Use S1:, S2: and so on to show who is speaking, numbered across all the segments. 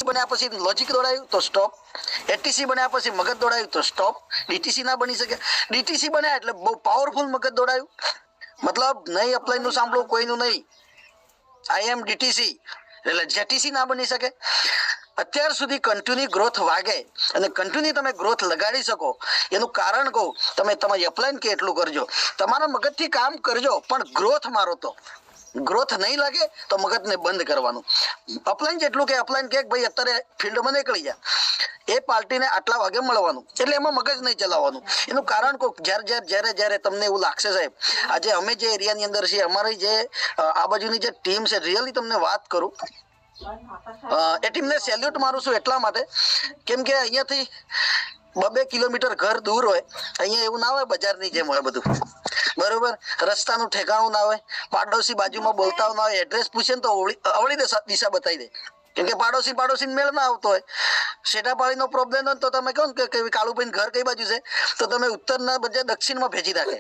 S1: બન્યા પછી લોજિક દોડાયું તો સ્ટોપ, એટીસી બન્યા પછી મગજ દોડાયું તો સ્ટોપ, ડીટીસી ના બની શકે. ડીટીસી બન્યા એટલે બહુ પાવરફુલ મગજ દોડાયું, મતલબ નહીં અપલાઈન નું સાંભળવું કોઈનું નહીં, આઈ એમ ડીટીસી એટલે જેટીસી ના બની શકે. અત્યાર સુધી કન્ટિન્યુ ગ્રોથ વાગે અને કન્ટિન્યુ તમે ગ્રોથ લગાડી શકો એનું કારણ કહું, તમે તમારી અપલાઈન કે એટલું કરજો, તમારા મગજથી કામ કરજો, પણ ગ્રોથ મારો તો ગ્રોથ નહીં લાગે તો મગજને બંધ કરવાનું. અપલાઈન જેટલું કે અપલાઈન કે ભાઈ અત્યારે ફિલ્ડમાં નીકળી જાય, એ પાર્ટીને આટલા વાગે મળવાનું, એટલે એમાં મગજ નહીં ચલાવવાનું. એનું કારણ કહું, જ્યારે તમને એવું લાગશે સાહેબ, આજે અમે જે એરિયાની અંદર છીએ, અમારી જે આ બાજુની જે ટીમ છે, રિયલી તમને વાત કરું, એ ટીમને સેલ્યુટ મારું છું એટલા માટે કેમ કે અહીંયાથી 2 કિલોમીટર ઘર દૂર હોય, અહીંયા એવું ના હોય બજારની જેમ હોય બધું, બરોબર, રસ્તાનું ઠેકાણું ના હોય, પાડોશી બાજુમાં બોલતા ના હોય, એડ્રેસ પૂછે ને તો અવળી દિશા બતાવી દે, કેમ કે પાડોશી મેળ ના આવતો હોય. શેટાપાળીનો પ્રોબ્લેમ હોય તો તમે કહો ને કે કાળુભાઈ ઘર કઈ બાજુ છે, તો તમે ઉત્તરના બદલે દક્ષિણમાં ભેજી રાખે,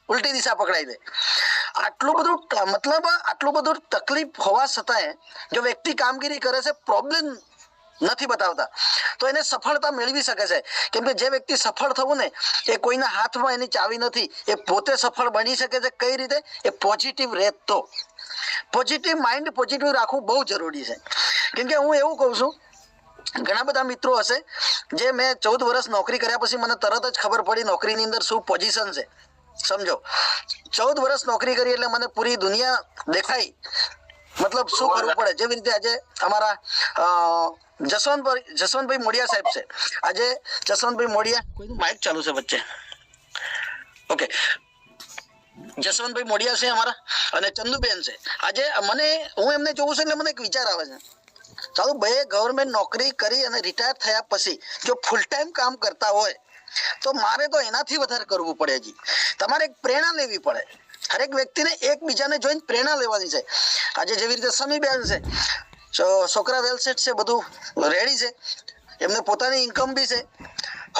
S1: ઉલટી દિશા પકડાઈ દે. આટલું બધું મતલબ આટલું બધું તકલીફ હોવા છતાંય જો વ્યક્તિ કામગીરી કરે છે, પ્રોબ્લેમ નથી બતાવતા, તો એને સફળતા મેળવી શકે છે. કેમ કે જે વ્યક્તિ સફળ થવું ને એ કોઈના હાથમાં એની ચાવી નથી, એ પોતે સફળ બની શકે છે. કઈ રીતે? એ પોઝિટિવ રહેત તો, પોઝિટિવ માઇન્ડ પોઝિટિવ રાખવું બહુ જરૂરી છે. કેમ કે હું એવું કહું છું, ઘણા બધા મિત્રો હશે જે મેં 14 વર્ષ નોકરી કર્યા પછી મને તરત જ ખબર પડી નોકરીની અંદર શું પોઝિશન છે. સમજો, 14 વર્ષ નોકરી કરી એટલે મને પૂરી દુનિયા દેખાઈ, મતલબ શું કરવું પડે. જેવી રીતે આજે અમારા જસવંતભાઈ મોડિયા સાહેબ છે, આજે જસવંતભાઈ મોડિયા, કોઈનું માઇક ચાલુ છે વચ્ચે, ઓકે, જસવંતભાઈ મોડિયા છે અમારા, અને ચંદુબેન છે. આજે હું એમને જોઉં છું એટલે મને એક વિચાર આવે છે, ચાલો બે ગવર્મેન્ટ નોકરી કરી અને રિટાયર થયા પછી જો ફૂલ ટાઈમ કામ કરતા હોય તો મારે તો એનાથી વધારે કરવું પડે. હજી તમારે એક પ્રેરણા લેવી પડે, હરેક વ્યક્તિને એકબીજાને જોઈને પ્રેરણા લેવાની છે. આજે જેવી રીતે સમીબેન છે, છોકરા વેલસેટ છે, બધું રેડી છે, એમને પોતાની ઇન્કમ બી છે,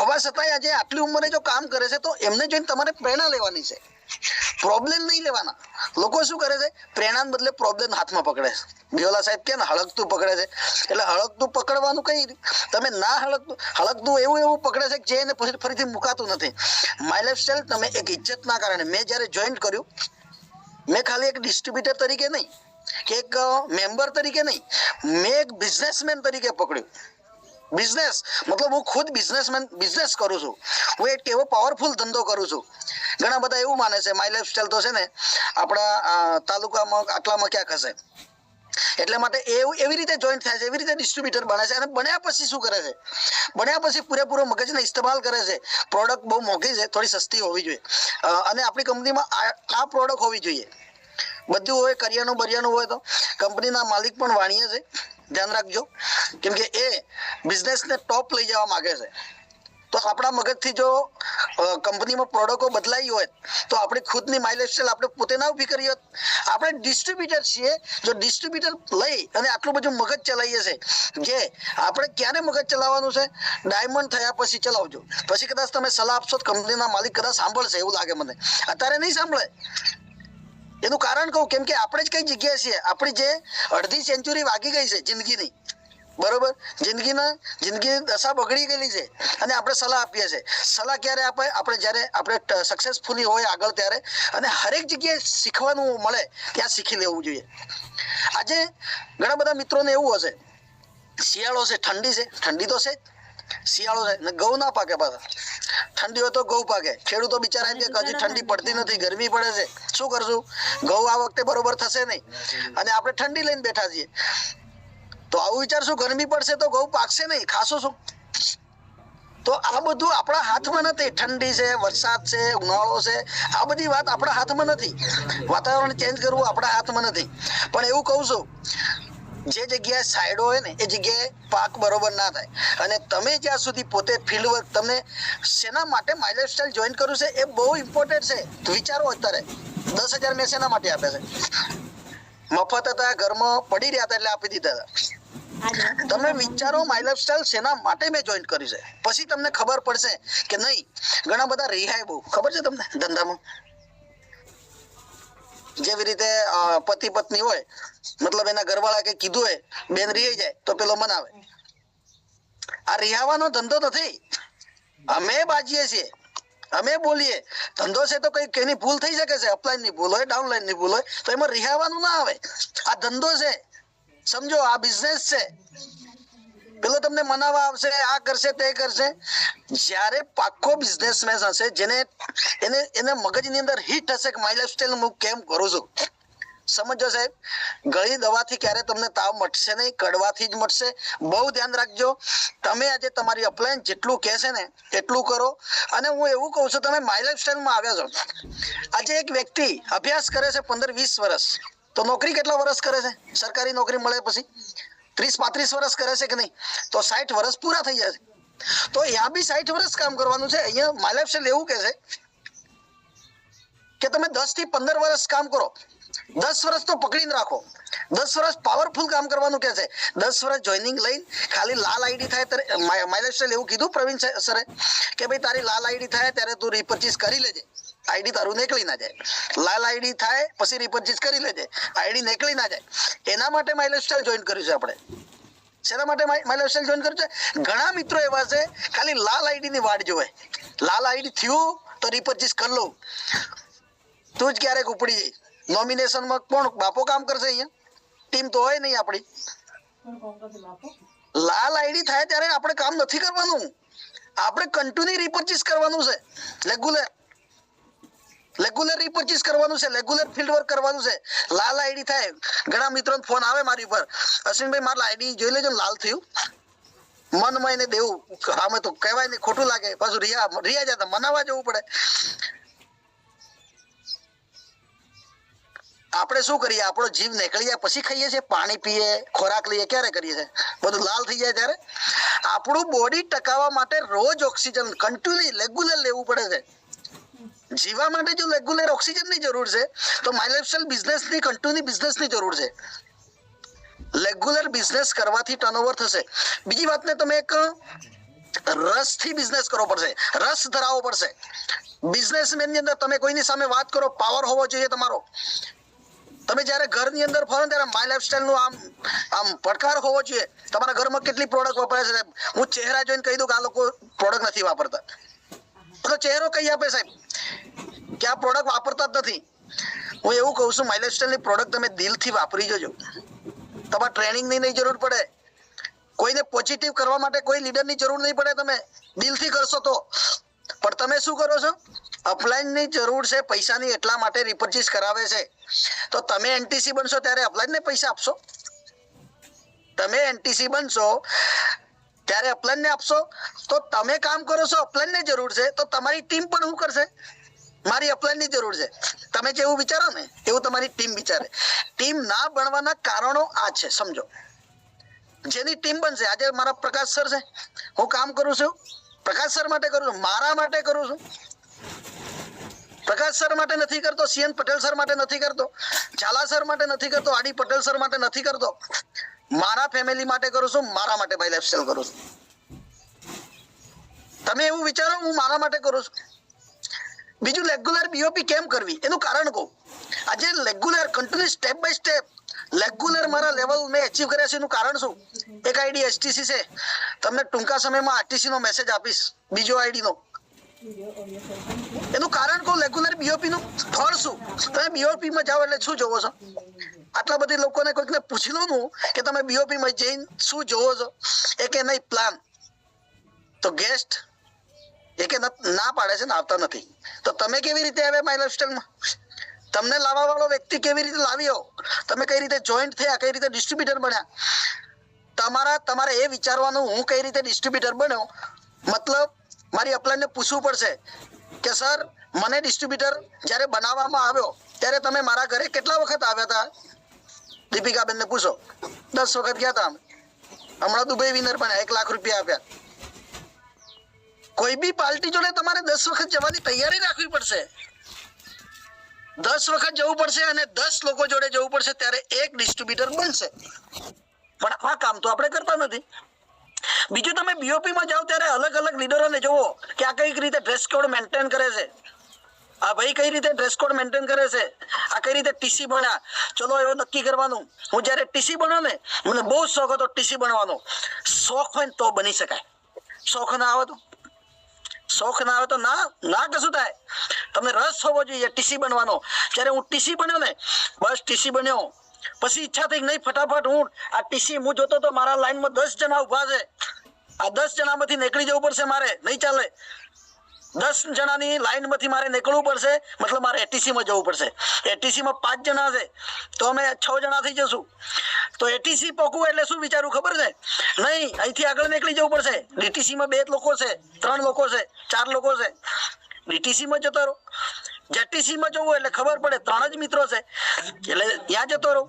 S1: હોવા છતાંય આજે આટલી ઉંમરે જો કામ કરે છે તો એમને જોઈને તમારે પ્રેરણા લેવાની છે, પ્રોબ્લેમ નહીં લેવાના. લોકો શું કરે છે, પ્રેરણા બદલે પ્રોબ્લેમ હાથમાં પકડે છે. ગિયોલા સાહેબ કે ને હળકતું પકડે છે, એટલે હળકતું પકડવાનું કઈ, તમે ના હળકતું એવું પકડે છે કે જે એને ફરીથી મુકાતું નથી. માય લાઈફસ્ટાઈલ તમે એક ઇજ્જતના કારણે, મેં જ્યારે જોઈન કર્યું, મેં ખાલી એક ડિસ્ટ્રીબ્યુટર તરીકે નહીં કે એક મેમ્બર તરીકે નહીં, મેં એક બિઝનેસમેન તરીકે પકડ્યું. બિઝનેસ મતલબ હું ખુદ બિઝનેસ કરું છું, હું એક એવો પાવરફુલ ધંધો કરું છું. ઘણા બધા એવું માને છે માય લાઈફસ્ટાઈલ તો છે ને આપણા તાલુકામાં આટલામાં ક્યાંક હશે, એટલે માટે એવી રીતે જોઈન્ટ થાય છે, એવી રીતે ડિસ્ટ્રીબ્યુટર બને છે. અને બન્યા પછી શું કરે છે, બન્યા પછી પૂરેપૂરો મગજને ઇસ્તેમાલ કરે છે. પ્રોડક્ટ બહુ મોંઘી છે, થોડી સસ્તી હોવી જોઈએ, અને આપણી કંપનીમાં આ પ્રોડક્ટ હોવી જોઈએ. બધું હોય, કરિયાણું હોય તો કંપનીના માલિક પણ વાણીએ છે, ધ્યાન રાખજો, કેમ કે એ બિઝનેસને ટોપ લઈ જવા માંગે છે. તો આપણા મગજથી જો કંપનીમાં પ્રોડક્ટો બદલાઈ હોય તો આપણી ખુદની માય લાઈફસ્ટાઈલ આપણે પોતે ના ઉભી કરી હોત. આપણે ડિસ્ટ્રીબ્યુટર છીએ, જો ડિસ્ટ્રીબ્યુટર લઈ અને આટલું બધું મગજ ચલાવીએ છે, જે આપણે ક્યારે મગજ ચલાવવાનું છે, ડાયમંડ થયા પછી ચલાવજો. પછી કદાચ તમે સલાહ આપશો તો કંપનીના માલિક કદાચ સાંભળશે, એવું લાગે મને. અત્યારે નહીં સાંભળે. એનું કારણ કહું, કેમ કે આપણે જ કઈ જગ્યાએ છીએ, આપણી જે અડધી સેન્ચુરી વાગી ગઈ છે જિંદગીની, બરોબર, જિંદગી દશા બગડી ગયેલી છે, અને આપણે સલાહ આપીએ છીએ. સલાહ ક્યારે આપે? આપણે જ્યારે આપણે સક્સેસફુલી હોય આગળ ત્યારે, અને હરેક જગ્યાએ શીખવાનું મળે ત્યાં શીખી લેવું જોઈએ. આજે ઘણા બધા મિત્રોને એવું હશે, શિયાળો છે, ઠંડી તો છે, શિયાળો છે ને ઘઉં ના પાકે, પાછા ઠંડી હોય તો ઘઉં પાકે. ખેડૂતો બિચારા કે હજી ઠંડી પડતી નથી, ગરમી પડે છે, શું કરશું? ઘઉં આ વખતે બરોબર થશે નહીં, અને આપણે ઠંડી લઈને બેઠા છીએ. તો આવું વિચારશું, ગરમી પડશે તો ઘઉં પાકશે નહીં, ખાશું શું? તો આ બધું આપણા હાથમાં નથી. ઠંડી છે, વરસાદ છે, ઉનાળો છે, આ બધી વાત આપણા હાથમાં નથી. વાતાવરણ ચેન્જ કરવું આપણા હાથમાં નથી. પણ એવું કહું છું, જે જગ્યાએ સાઈડો હોય ને એ જગ્યાએ પાક બરોબર ના થાય. અને તમે જ્યાં સુધી પોતે ફિલ્ડ વર્ક, તમને શેના માટે માય લાઈફસ્ટાઈલ જોઈન કરવું છે એ બહુ ઇમ્પોર્ટન્ટ છે. વિચારો, અત્યારે 10,000 મેં શેના માટે આપે છે? મફત હતા, ઘરમાં પડી રહ્યા હતા એટલે આપી દીધા હતા. તમે વિચારો માય લાઈફસ્ટાઈલ શેના માટે મેં જોઈન કર્યું છે, પછી તમને ખબર પડશે કે નહીં. ઘણા બધા રિહાય બહુ, ખબર છે તમને ધંધામાં. જેવી રીતે પતિ પત્ની હોય, મતલબ એના ઘરવાળા કે કીધું હોય, બેન રહી જાય તો પેલો મનાવે, આ રિહાવાનો ધંધો નથી. અમે બાજીએ છીએ, અમે બોલીએ. ધંધો છે તો કઈ એની ભૂલ થઈ શકે છે, અપલાઈન ની ભૂલ હોય, ડાઉનલાઈન ની ભૂલ હોય, તો એમાં રિહાવાનું ના આવે. આ ધંધો છે, સમજો, આ બિઝનેસ છે. પેલો તમને મનાવવા આવશે, આ કરશે તે કરશે. જ્યારે પાક્કો બિઝનેસમેન હશે, જેને એને મગજની અંદર હિટ હશે કે મારી લાઈફસ્ટાઈલ હું કેમ કરું છું. સમજો સાહેબ, ગળી દવાથી ક્યારે તમને તાવ મટશે નહીં, કડવાથી જ મટશે. બહુ ધ્યાન રાખજો. તમે આજે તમારી અપલાઈન જેટલું કહેશે ને એટલું કરો. અને હું એવું કહું છું, તમે માય લાઈફસ્ટાઈલમાં આવ્યા છો. આજે એક વ્યક્તિ અભ્યાસ કરે છે 15-20 વર્ષ, તો નોકરી કેટલા વર્ષ કરે છે? સરકારી નોકરી મળે પછી 30-35 વર્ષ કરે છે કે નહીં? તો 60 વર્ષ પૂરા થઈ જાય છે. તો અહીંયા બી 60 વર્ષ કામ કરવાનું છે. અહીંયા માય લાઈફસ્ટાઈલ એવું કહે છે કે તમે 10 થી 15 વર્ષ કામ કરો. 10 વર્ષ તો પકડીને રાખો. 10 વર્ષ પાવરફુલ કામ કરવાનું કે છે. 10 વર્ષ જોઈનિંગ લઈને ખાલી લાલ આઈડી થાય ત્યારે માય લાઈફસ્ટાઈલ એવું કીધું પ્રવીણ સરે કે ભાઈ તારી લાલ આઈડી થાય ત્યારે તું રીપર્ચેસ કરી લેજે. આઈડી તારું નીકળી ના જાય. લાલ આઈડી થાય પછી રીપર્ચેસ કરી લેજે, આઈડી નીકળી ના જાય. એના માટે માય લાઈફસ્ટાઈલ જોઈન કર્યું છે આપણે. શેના માટે માય લાઈફસ્ટાઈલ જોઈન કર્યું છે? ઘણા મિત્રો એવા છે ખાલી લાલ આઈડી ની વાટ જોવે. લાલ આઈડી થયું તો રીપર્ચેસ કરી લઉં. તું જ ક્યારેક ઉપડી જઈશ. નોમિનેશનમાં કોણ બાપો કામ કરશે? અહીંયા ટીમ તો હોય નહીં આપણી. લાલ આઈડી થાય ત્યારે આપણે કામ નથી કરવાનું. આપણે કન્ટિન્યુ રીપર્ચેસ કરવાનું છે. રેગ્યુલર રીપર્ચેસ કરવાનું છે. રેગ્યુલર ફિલ્ડ વર્ક કરવાનું છે. લાલ આઈડી થાય. ઘણા મિત્રોનો ફોન આવે મારી પર, અશ્વિનભાઈ મારા આઈડી જોઈ લેજો, લાલ થયું. મનમાં એને દેવું સામે તો કહેવાય નહીં, ખોટું લાગે. પાછું રિયા જતા મનાવવા જવું પડે. આપણે શું કરીએ? આપણો જીવ નીકળી જાય પછી ખાઈએ છીએ, પાણી પીએ, ખોરાક લઈએ, ક્યારે કરીએ છીએ? બધું લાલ થઈ જાય ત્યારે. આપણું બોડી ટકાવવા માટે રોજ ઓક્સિજન કન્ટિન્યુ રેગ્યુલર લેવું પડે છે. જીવા માટે જો રેગ્યુલર ઓક્સિજનની જરૂર છે, તો માય લાઈફસ્ટાઈલ બિઝનેસની કન્ટિન્યુ બિઝનેસની જરૂર છે. રેગ્યુલર બિઝનેસ કરવાથી ટર્નઓવર થશે. બીજી વાતને તમે એક રસથી બિઝનેસ કરવો પડશે, રસ ધરાવવો પડશે. બિઝનેસમેનની અંદર તમે કોઈની સામે વાત કરો, પાવર હોવો જોઈએ તમારો. તમે જ્યારે ઘરની અંદર ફરો ત્યારે માય લાઈફસ્ટાઈલનું આમ પડકાર હોવો જોઈએ. તમારા ઘરમાં કેટલી પ્રોડક્ટ વપરાય છે? હું ચહેરા જોઈને કહી દઉં કે આ લોકો પ્રોડક્ટ નથી વાપરતા. તો ચહેરો કહી આપે સાહેબ કે આ પ્રોડક્ટ વાપરતા જ નથી. હું એવું કહું છું, માય લાઈફસ્ટાઈલની પ્રોડક્ટ તમે દિલથી વાપરી જજો. તમારે ટ્રેનિંગની નહીં જરૂર પડે. કોઈને પોઝિટિવ કરવા માટે કોઈ લીડરની જરૂર નહીં પડે. તમે દિલથી કરશો તો. પણ તમે શું કરો છો? અપલાઈનની જરૂર છે પૈસાની, એટલા માટે રીપર્ચેસ કરાવે છે. તો તમે એનટીસી બનશો ત્યારે અપલાઈનને પૈસા આપશો? તમે એનટીસી બનશો ત્યારે અપલાઈનને આપશો? તો તમે કામ કરો છો, અપલાઈનને જરૂર છે, તો તમારી ટીમ પણ શું કરશે? મારી અપલાઈનની જરૂર છે. તમે જેવું વિચારો ને એવું તમારી ટીમ વિચારે. ટીમ ના બનવાના કારણો આ છે, સમજો. જેની ટીમ બનશે, આજે મારા પ્રકાશ સર છે, હું કામ કરું છું પ્રકાશ સર માટે કરું છું, મારા માટે કરું છું. પ્રકાશ સર માટે નથી કરતો, સીએન પટેલ સર માટે નથી કરતો, ઝાલા સર માટે નથી કરતો, આડી પટેલ સર માટે નથી કરતો. મારા ફેમિલી માટે કરું છું, મારા માટે માય લાઈફસ્ટાઈલ કરું છું. તમે એવું વિચારો હું મારા માટે કરું છું. બીજું રેગ્યુલર બીઓપી કેમ કરવી એનું કારણ કહું. આજે regular continue step by step regular મારા લેવલ મેં અચીવ કર્યા છે. એનું કારણ શું? એક આઈડી એસટીસી છે, તમને ટૂંકા સમયમાં આરટીસી નો મેસેજ આપીશ, બીજો આઈડી નો. એનું કારણ કહું, રેગ્યુલર બીઓપી નું ફળ શું? તમે બીઓપી માં જાઓ એટલે શું જોવો છો? આટલા બધી લોકોને કોઈકને પૂછી લો કે તમે બીઓપી માં જઈને શું જોવો છો? એ કે નહીં પ્લાન. તો ગેસ્ટ એ કે ના પાડે છે ને આવતા નથી. તો તમે કેવી રીતે આવ્યા માય લાઈફસ્ટાઈલમાં? તમને લાવવા વાળો વ્યક્તિ કેવી રીતે લાવ્યો? તમે કઈ રીતે જોઈન્ટ થયા? કઈ રીતે ડિસ્ટ્રીબ્યુટર બન્યા? તમારે એ વિચારવાનું હું કઈ રીતે ડિસ્ટ્રીબ્યુટર બન્યો. મતલબ મારી અપલાઈનને પૂછવું પડશે કે સર મને ડિસ્ટ્રીબ્યુટર જ્યારે બનાવવામાં આવ્યો ત્યારે તમે મારા ઘરે કેટલા વખત આવ્યા હતા? દીપિકાબેનને પૂછો. 10 વખત ગયા હતા. હમણાં દુબઈ વિનર બન્યા, 1 લાખ રૂપિયા આપ્યા. કોઈ બી પાર્ટી જોડે તમારે 10 વખત જવાની તૈયારી રાખવી પડશે. 10 વખત જવું પડશે અને 10 લોકો જોડે જવું પડશે, ત્યારે એક ડિસ્ટ્રીબ્યુટર બનશે. પણ આ કામ તો આપણે કરતા નથી. બીજું, તમે બીઓપી માં જાઓ ત્યારે અલગ અલગ લીડરોને જોવો કે આ કઈ રીતે ડ્રેસ કોડ મેન્ટેન કરે છે, આ ભાઈ કઈ રીતે ડ્રેસ કોડ મેન્ટેન કરે છે, આ કઈ રીતે ટીસી બન્યા. ચલો એવું નક્કી કરવાનું. હું જ્યારે ટીસી બન્યો ને, મને બહુ શોખ હતો ટીસી બનવાનો. શોખ હોય ને તો બની શકાય. શોખ ના આવે તો ના કશું થાય. તમને રસ હોવો જોઈએ ટીસી બનવાનો. જ્યારે હું ટીસી બન્યો ને, બસ ટીસી બન્યો પછી ઈચ્છા થઈ નહીં, ફટાફટ હું આ ટીસી હું જોતો તો મારા લાઈનમાં 10 જણા ઉભા છે, આ 10 જણામાંથી નીકળી જવું પડશે મારે, નહીં ચાલે. 10 જણાની લાઈનમાંથી મારે નીકળવું પડશે, મતલબ મારે એટીસીમાં જવું પડશે. એટીસીમાં 5 જણા છે તો અમે 6 જણા થઈ જશું. તો એટીસી પકવું એટલે શું વિચારવું ખબર છે? નહીં, અહીંથી આગળ નીકળી જવું પડશે. ડીટીસીમાં 2 લોકો છે, 3 લોકો છે, 4 લોકો છે. ડીટીસીમાં જતો રહો. જેટીસીમાં જવું એટલે ખબર પડે 3 જ મિત્રો છે એટલે ત્યાં જતો રહો.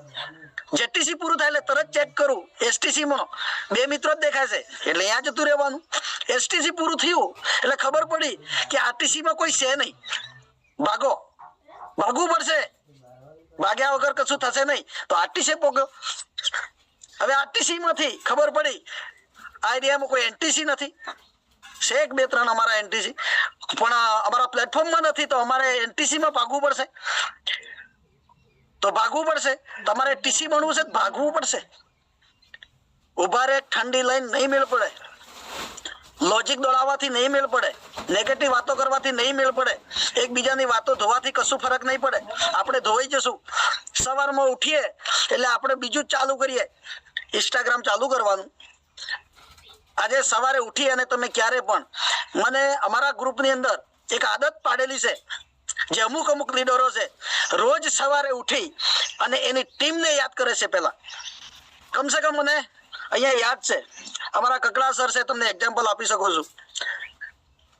S1: જેટીસી પૂરું થાય એટલે તરત ચેક કરું, એસટીસીમાં 2 મિત્રો જ દેખાય છે એટલે ત્યાં જતું રહેવાનું. એસટીસી પૂરું થયું એટલે ખબર પડી કે આરટીસીમાં કોઈ છે નહીં, ભાગવું પડશે. ભાગ્યા વગર કશું થશે નહીં. તો આરટીસી પોગ્યો. હવે આરટીસી માંથી ખબર પડી આ એરિયામાં કોઈ એનટીસી નથી. છે 1 2 3 અમારા એનટીસી, પણ અમારા પ્લેટફોર્મમાં નથી, તો અમારે એનટીસીમાં ભાગવું પડશે. તો ભાગવું પડશે. તમારે ટીસી બનવું છે, ભાગવું પડશે. ઉભા રે ઠંડી લઈને નહીં મેળ પડે, લોજિક દોડાવવાથી નહીં મેળ પડે, નેગેટિવ વાતો કરવાથી નહીં મેળ પડે, એકબીજાની વાતો ધોવાથી કશું ફરક નહીં પડે. આપણે ધોવાઈ જશું. સવારમાં ઉઠીએ એટલે આપણે બીજું જ ચાલુ કરીએ, ઇન્સ્ટાગ્રામ ચાલુ કરવાનું. આજે સવારે ઉઠી અને તમે ક્યારે પણ, મને અમારા ગ્રુપની અંદર એક આદત પાડેલી છે, જે અમુક લીડરો છે, રોજ સવારે ઉઠી અને એની ટીમને યાદ કરે છે. પહેલા કમસે કમ મને અહીંયા યાદ છે, અમારા કકડા સર છે, તમને એક્ઝામ્પલ આપી શકો છું.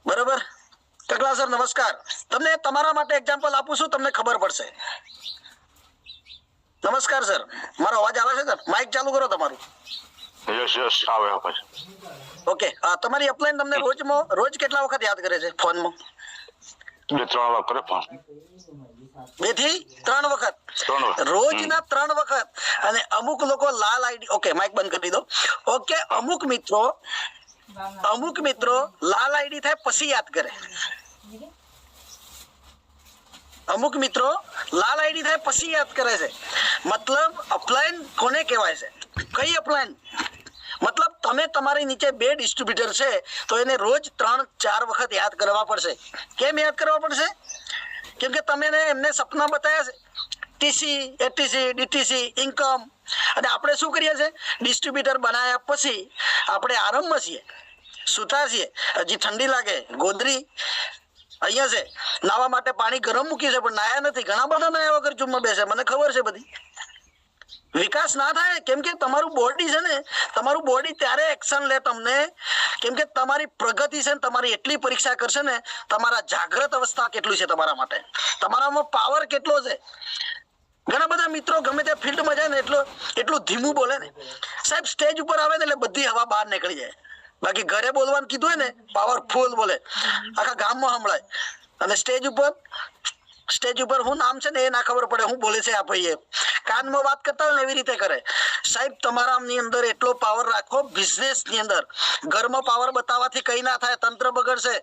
S1: બરોબર? કકડા સર નમસ્કાર. તમને તમારા માટે એક્ઝામ્પલ આપું છું, તમને ખબર પડશે. નમસ્કાર સર, મારો અવાજ આવે છે સર? માઇક ચાલુ કરો તમારું.
S2: યસ આવે.
S1: ઓકે, તમારી અપલાઈન તમને રોજ કેટલા વખત યાદ કરે છે ફોનમાં?
S2: 2-3 વાર કરે ફોન.
S1: 2 થી 3 વખત, રોજના 3 વખત. અને અમુક લોકો લાલ આઈડી, ઓકે માઇક બંધ કરી દો. ઓકે, અમુક મિત્રો લાલ આઈડી થાય પછી યાદ કરે. અમુક મિત્રો લાલ આઈડી થાય પછી યાદ કરે છે. મતલબ અપલાઈન કોને કહેવાય છે? કઈ અપલાઈન? મતલબ તમે તમારી નીચે 2 ડિસ્ટ્રીબ્યુટર છે તો એને રોજ 3-4 વખત યાદ કરવા પડશે. કેમ યાદ કરવા પડશે? કેમ કે તમે એમને સપના બતાવ્યા છે, ટીસી, એટીસી, ડીટીસી, ઇન્કમ. અને આપણે શું કરીએ છીએ? ડિસ્ટ્રીબ્યુટર બનાવ્યા પછી આપણે આરામમાં છીએ, સૂતા છીએ. હજી ઠંડી લાગે, ગોદરી અહીંયા છે, નાવા માટે પાણી ગરમ મૂકી છે પણ નાયા નથી. ઘણા બધા નાયા વગર જુમ્મા બેસે, મને ખબર છે બધી. વિકાસ ના થાય કેમ કે તમારું બોડી છે ને, તમારું બોડી ત્યારે એક્શન લે તમને, કેમ કે તમારી પ્રગતિ છે ને, તમારી એટલી પરીક્ષા કરશે ને, તમારા જાગ્રત અવસ્થા કેટલું છે તમારા માટે, તમારામાં પાવર કેટલો છે. ઘણા બધા મિત્રો ગમે તે ફિલ્ડમાં જાય ને એટલું ધીમું બોલે ને સાહેબ, સ્ટેજ ઉપર આવે ને એટલે બધી હવા બહાર નીકળી જાય. બાકી ઘરે બોલવાનું કીધું હોય ને, પાવરફુલ બોલે, આખા ગામમાં સંભળાય. અને સ્ટેજ ઉપર હું નામ છે ને એ ના ખબર પડે, હું બોલે છે આ ભાઈએ. કાનમાં વાત કરતા હોય ને એવી રીતે કરે. સાહેબ તમારાની અંદર એટલો પાવર રાખો. બિઝનેસ ની અંદર ઘરમાં પાવર બતાવવાથી કઈ ના થાય, તંત્ર બગડશે.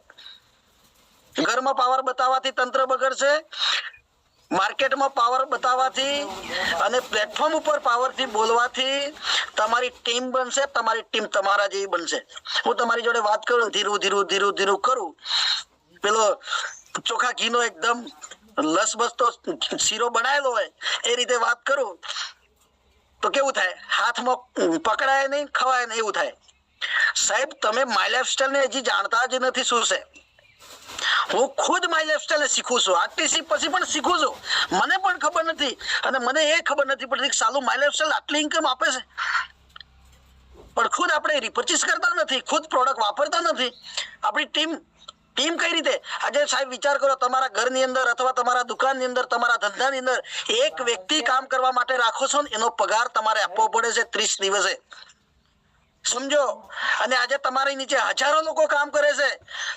S1: ઘરમાં પાવર બતાવવાથી તંત્ર બગડશે. માર્કેટમાં પાવર બતાવવાથી અને પ્લેટફોર્મ ઉપર પાવરથી બોલવાથી તમારી ટીમ બનશે, તમારી ટીમ તમારા જેવી બનશે. હું તમારી જોડે વાત કરું, ધીરું કરું, પેલો ચોખા ઘીનો એકદમ લસબસતો શીરો બનાવેલો હોય એ રીતે વાત કરું તો કેવું થાય? હાથમાં પકડાય નહીં, ખવાય નહીં, એવું થાય. સાહેબ તમે માય લાઈફસ્ટાઈલ ને હજી જાણતા જ નથી શું છે. હું ખુદ માય લાઈફસ્ટાઈલ શીખું છું, આરટીસી પછી પણ શીખું છું. મને પણ ખબર નથી અને મને એ ખબર નથી પડતી કે સાલું માય લાઈફસ્ટાઈલ આટલી ઇન્કમ આપે છે, પણ ખુદ આપણે રિપર્ચેસ કરતા નથી, ખુદ પ્રોડક્ટ વાપરતા નથી. આપણી ટીમ કઈ રીતે? આજે સાહેબ વિચાર કરો, તમારા ઘરની અંદર અથવા તમારા દુકાનની અંદર, તમારા ધંધાની અંદર એક વ્યક્તિ કામ કરવા માટે રાખો છો ને, એનો પગાર તમારે આપવો પડે છે 30 દિવસે. સમજો. અને આજે તમારી નીચે હજારો લોકો કામ કરે છે,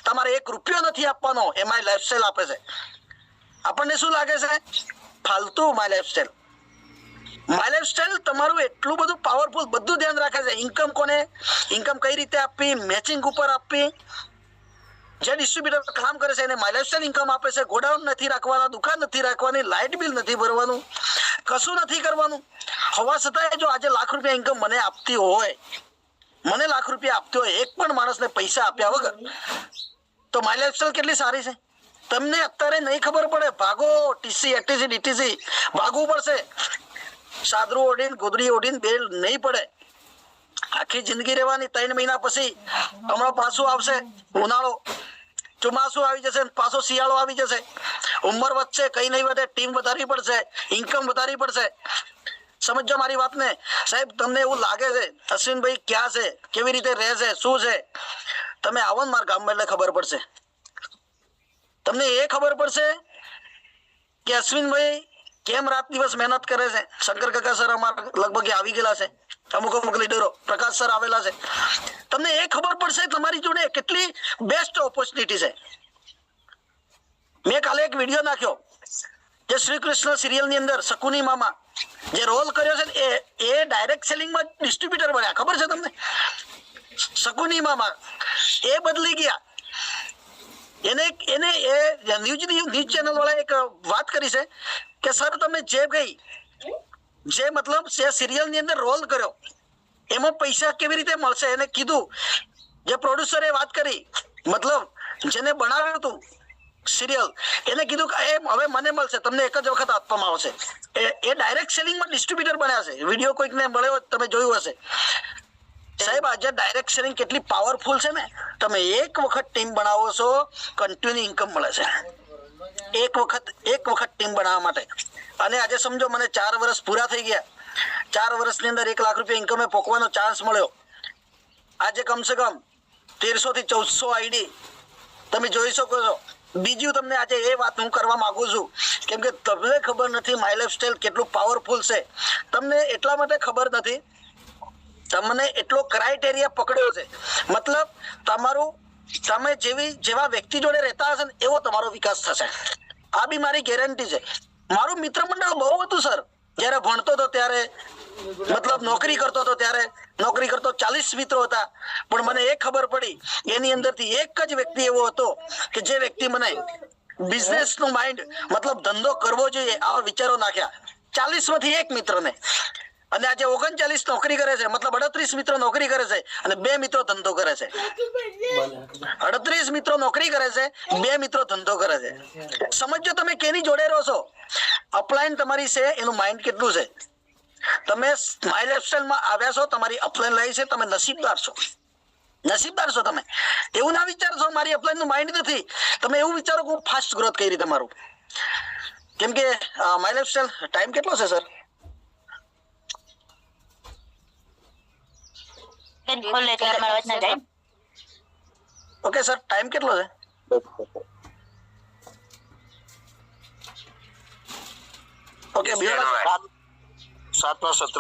S1: તમારે 1 રૂપિયો નથી આપવાનો, એમાં લાઈફસ્ટાઈલ આપે છે. આપણને શું લાગે છે? ફાલતુ માય લાઈફસ્ટાઈલ. માય લાઈફસ્ટાઈલ તમારું એટલું બધું પાવરફુલ, બધું ધ્યાન રાખે છે. ઇન્કમ કઈ રીતે આપવી, મેચિંગ ઉપર આપવી. જે ડિસ્ટ્રીબ્યુટર કામ કરે છે એને માય લાઈફસ્ટાઈલ ઇન્કમ આપે છે. ગોડાઉન નથી રાખવાના, દુકાન નથી રાખવાની, લાઇટ બિલ નથી ભરવાનું, કશું નથી કરવાનું. હોવા છતાં જો આજે લાખ રૂપિયા ઇન્કમ મને આપતી હોય મને લાખ રૂપિયા આપતો હોય, એક પણ માણસને પૈસા આપ્યા વગર, તો માય લાઈફસ્ટાઈલ કેટલી સારી છે. તમને અત્યારે નહીં ખબર પડે, ભાગો ટીસી એટીસી ડીટીસી ભાગવું પડશે. સાદરું ઓઢીને ગોદડી ઓઢીને બેલ નહીં પડે. આખી જિંદગી રહેવાની. 3 મહિના પછી હમણાં પાછું આવશે ઉનાળો, ચોમાસું આવી જશે, પાછો શિયાળો આવી જશે. ઉંમર વધશે, કઈ નહીં વધે. ટીમ વધારવી પડશે, ઇન્કમ વધારવી પડશે. સમજો મારી વાતને. સાહેબ તમને એવું લાગે છે અશ્વિનભાઈ ક્યાં છે, કેવી રીતે રહે છે, શું છે, તમે આવો ને મારા ગામમાં એટલે ખબર પડશે. તમને એ ખબર પડશે કે અશ્વિનભાઈ કેમ રાત દિવસ મહેનત કરે છે. શંકર કાકા સર અમારા લગભગ આવી ગયેલા છે, અમુક લીડરો, પ્રકાશ સર આવેલા છે. તમને એ ખબર પડશે તમારી જોડે કેટલી બેસ્ટ ઓપોર્ચ્યુનિટી છે. મેં કાલે એક વિડીયો નાખ્યો, જે શ્રી કૃષ્ણ સિરિયલ ની અંદર શકુની મામા જે રોલ કર્યો છે એ ડાયરેક્ટ સેલિંગમાં ડિસ્ટ્રીબ્યુટર બન્યા. ખબર છે તમને? શકુની મામા એ બદલી ગયા. એને એ ન્યૂઝ ચેનલ વાળા એક વાત કરી છે કે સર તમે જે મતલબ જે સિરિયલ ની અંદર રોલ કર્યો એમાં પૈસા કેવી રીતે મળશે. એને કીધું, જે પ્રોડ્યુસરે વાત કરી, મતલબ જેને બનાવ્યું હતું સિરિયલ, એને કીધું કે હવે મને મળશે, તમને એક જ વખત આપવામાં આવશે. એ ડાયરેક્ટ સેલિંગમાં ડિસ્ટ્રીબ્યુટર બન્યા છે. વિડીયો કોઈકને મળ્યો તમે જોયું હશે. સાહેબ આજે ડાયરેક્ટ સેલિંગ કેટલી પાવરફુલ છે ને. તમે એક વખત ટીમ બનાવો છો, કન્ટિન્યુ ઇન્કમ મળે છે. એક વખત ટીમ બનાવવા માટે. અને આજે સમજો મને 4 વર્ષ પૂરા થઈ ગયા. 4 વર્ષની અંદર 1 લાખ રૂપિયા ઇન્કમે પોકવાનો ચાન્સ મળ્યો. આજે કમસે કમ 1300 થી 1400 આઈડી તમે જોઈ શકો છો. બીજું તમને આજે એ વાત હું કરવા માંગુ છું, કેમ કે તમને ખબર નથી માય લાઈફસ્ટાઈલ કેટલું પાવરફુલ છે. તમને એટલા માટે ખબર નથી, તમને એટલો ક્રાઇટેરિયા પકડ્યો છે. મતલબ તમે જેવા વ્યક્તિ જોડે રહેતા હશે ને એવો તમારો વિકાસ થશે. આ બી મારી ગેરંટી છે. મારું મિત્ર મંડળ બહુ હતું સર. જયારે ભણતો હતો ત્યારે, મતલબ નોકરી કરતો હતો ત્યારે, નોકરી કરતો 40 મિત્રો હતા. પણ મને એ ખબર પડી એની અંદરથી એક જ વ્યક્તિ એવો હતો કે જે વ્યક્તિ મને બિઝનેસ નું માઇન્ડ, મતલબ ધંધો કરવો જોઈએ આવા વિચારો નાખ્યા. 40 માંથી એક મિત્રને. અને આજે 39 નોકરી કરે છે, મતલબ 38 મિત્રો નોકરી કરે છે અને 2 મિત્રો ધંધો કરે છે. 38 મિત્રો નોકરી કરે છે, 2 મિત્રો ધંધો કરે છે. સમજો તમે કેની જોડે રહો છો. અપલાઈન તમારી છે, એનું માઇન્ડ કેટલું છે. તમે માય લાઈફસ્ટાઈલ માં આવ્યા છો, તમારી અપલાઈન લાઈ છે, તમે નસીબદાર છો. નસીબદાર છો તમે. એવું ના વિચારશો મારી અપલાઈન નું માઇન્ડ નથી. તમે એવું વિચારો કે હું ફાસ્ટ ગ્રોથ કરી રીતે મારું. કેમ કે માય લાઈફસ્ટાઈલ ટાઈમ કેટલો છે સર? ઓકે સર, ટાઈમ કેટલો છે? ઓકે
S2: 7:36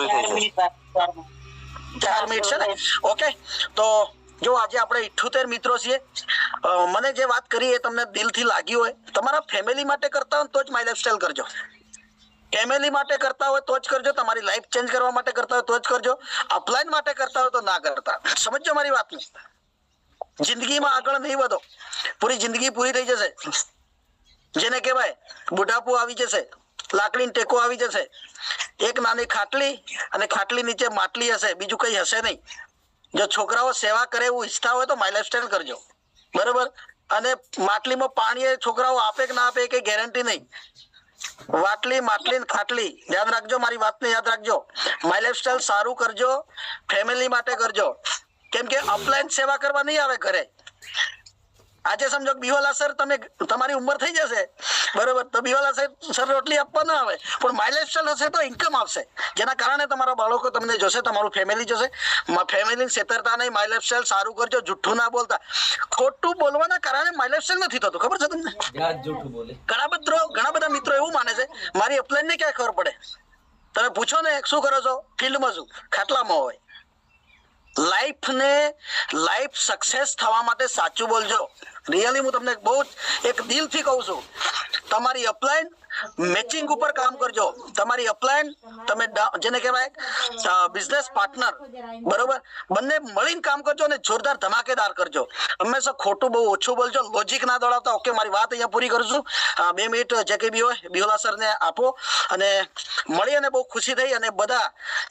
S1: 4 મિનિટ છે ને. ઓકે, તો જો આજે આપણે 78 મિત્રો છીએ. મને જે વાત કરી એ તમને દિલથી લાગી હોય, તમારા ફેમિલી માટે કરતા હોય તો જ માય લાઈફસ્ટાઈલ કરજો. ફેમિલી માટે કરતા હોય તો જ કરજો. તમારી લાઈફ ચેન્જ કરવા માટે કરતા હોય તો જ કરજો. અપલાઈન માટે કરતા હોય તો ના કરતા. સમજો મારી વાતને. જિંદગીમાં આગળ નહીં વધો, પૂરી જિંદગી પૂરી થઈ જશે. જેને કહેવાય બુઢાપો આવી જશે, લાકડીનો ટેકો આવી જશે, એક નાની ખાટલી અને ખાટલી નીચે માટલી હશે, બીજું કઈ હશે નહીં. જો છોકરાઓ સેવા કરે એવું ઈચ્છતા હોય તો માય લાઈફસ્ટાઈલ કરજો, બરોબર. અને માટલીમાં પાણી એ છોકરાઓ આપે કે ના આપે એ કઈ ગેરંટી નહીં. વાટલી, માટલી ને ખાટલી યાદ રાખજો. મારી વાતને યાદ રાખજો. માય લાઈફસ્ટાઈલ સારું કરજો, ફેમિલી માટે કરજો. કેમ કે અપલાઈન સેવા કરવા નહીં આવે ઘરે. આજે સમજો બીવાલા સર, તમારી ઉંમર થઈ જશે બરોબર, તો બીવાલા સર રોટલી આપવા ના આવે, પણ માય લાઈફસ્ટાઈલ હશે તો ઇન્કમ આવશે, જેના કારણે તમારા બાળકો તમને જોશે, તમારું ફેમિલી જોશે. ફેમિલી છેતરતા નહીં, માય લાઈફસ્ટાઈલ સારું કરજો, જુઠ્ઠું ના બોલતા. ખોટું બોલવાના કારણે માય લાઈફસ્ટાઈલ નથી થતું, ખબર છે તમને? ઘણા બધા મિત્રો એવું માને છે મારી અપલાઈન ને ક્યાં ખબર પડે. તમે પૂછો ને શું કરો છો, ફિલ્ડમાં શું, ખાટલામાં હોય. લાઈફ સક્સેસ થવા માટે સાચું બોલજો. રિયલી હું તમને બહુ એક દિલથી કહું છું, તમારી અપલાઈન મેચિંગ ઉપર કામ કરજો. તમારી અપલાયન તમે જેને કહેવાય બિઝનેસ પાર્ટનર, બરોબર, બંને મળીને કામ કરજો અને જોરદાર ધમાકેદાર કરજો. હંમેશા ખોટું બહુ ઓછું બોલજો, લોજિક ના દોડાવતા. ઓકે, મારી વાત અહીંયા પૂરી કરું છું. 2 મિનિટ જે કંઈ બી હોય બિહોલા સરને આપો અને મળી અને બહુ ખુશી થઈ અને બધા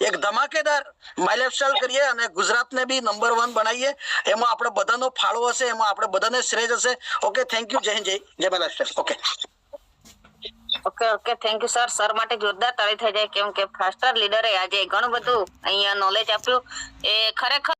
S1: એક ધમાકેદાર માય લાઈફસ્ટાઈલ કરીએ અને ગુજરાતને બી નંબર 1 બનાવીએ. એમાં આપણે બધાનો ફાળો હશે, એમાં આપણે બધાને શ્રેય હશે. Okay, thank you. જય હિન્દ, જય my lifestyle. Okay
S3: okay thank you sir. Sir માટે જોરદાર તાળી થઈ જાય, કેમ કે ફાસ્ટર લીડરે આજે ઘણું બધું અહીંયા નોલેજ આપ્યું. એ ખરેખર